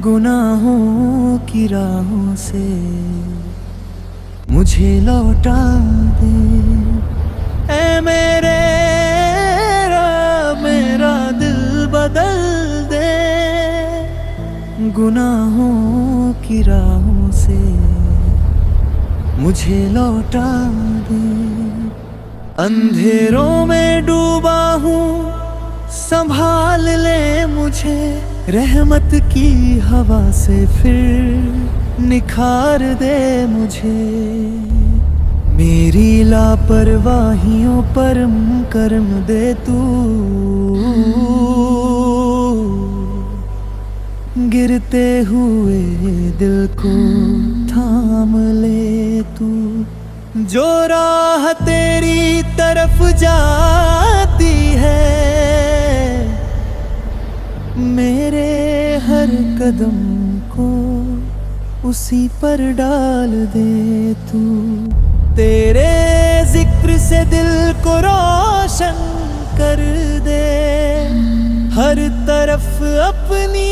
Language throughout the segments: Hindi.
गुनाहों की राहों से मुझे लौटा दे। ऐ मेरे रब मेरा दिल बदल दे। गुनाहों की राहों से मुझे लौटा दे। अंधेरों में डूबा हूँ संभाल ले मुझे। रहमत की हवा से फिर निखार दे मुझे। मेरी लापरवाहियों पर करम दे तू। गिरते हुए दिल को थाम ले तू। जो राह तेरी तरफ जाती है मेरे हर कदम को उसी पर डाल दे तू। तेरे जिक्र से दिल को रोशन कर दे। हर तरफ अपनी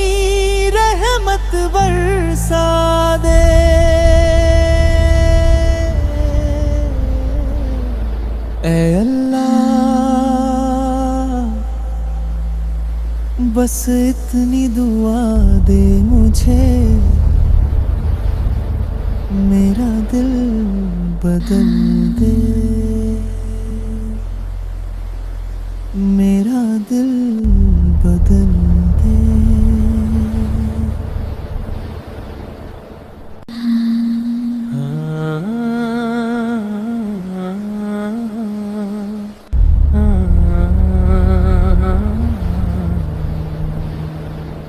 रहमत बरसा दे। ऐ अल्लाह बस इतनी दुआ दे मुझे। मेरा दिल बदल दे। मेरा दिल बदल दे।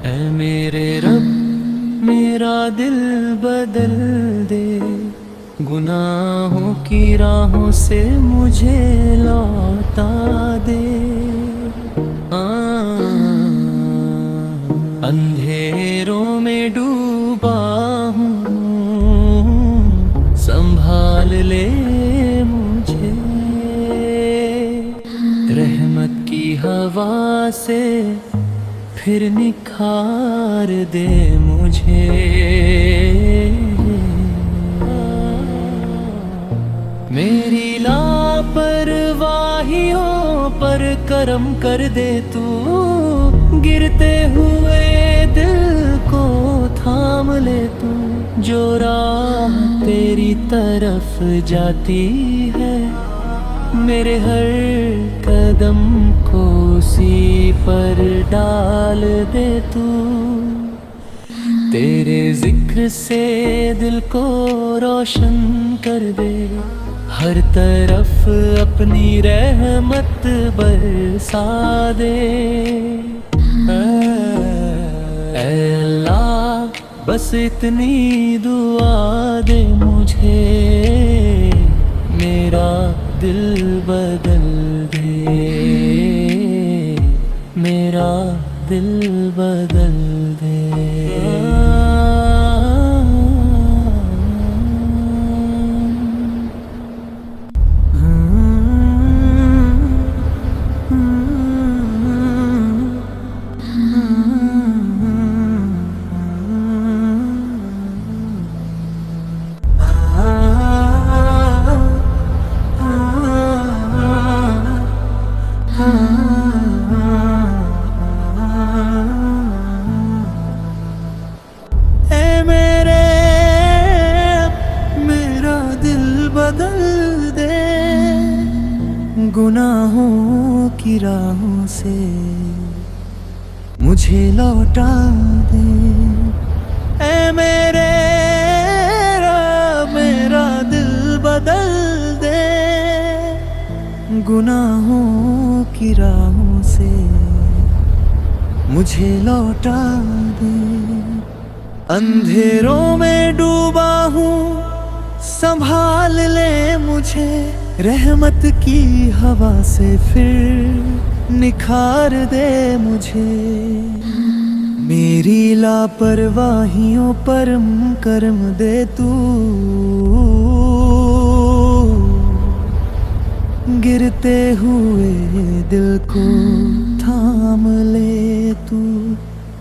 ऐ मेरे रब मेरा दिल बदल दे। गुनाहों की राहों से मुझे लौटा दे। अंधेरों में डूबा हूँ संभाल ले मुझे। रहमत की हवा से फिर निखार दे मुझे। मेरी लापरवाहियों पर करम कर दे तू। गिरते हुए दिल को थाम ले तू। जो राह तेरी तरफ जाती है मेरे हर कदम को उसी पर डाल दे तू। तेरे जिक्र से दिल को रोशन कर दे। हर तरफ अपनी रहमत बरसा दे। ऐ अल्लाह बस इतनी दुआ दे मुझे। मेरा दिल बदल दे। मेरा दिल बदल दे। ऐ मेरे मेरा दिल बदल दे। गुनाहों की राहों से मुझे लौटा दे। ऐ मेरे रब मेरा दिल बदल दे। गुनाहों की राहों से मुझे लौटा दे। अंधेरों में डूबा हूँ संभाल ले मुझे। रहमत की हवा से फिर निखार दे मुझे। मेरी लापरवाहियों पर करम दे तू। गिरते हुए दिल को थाम ले तू।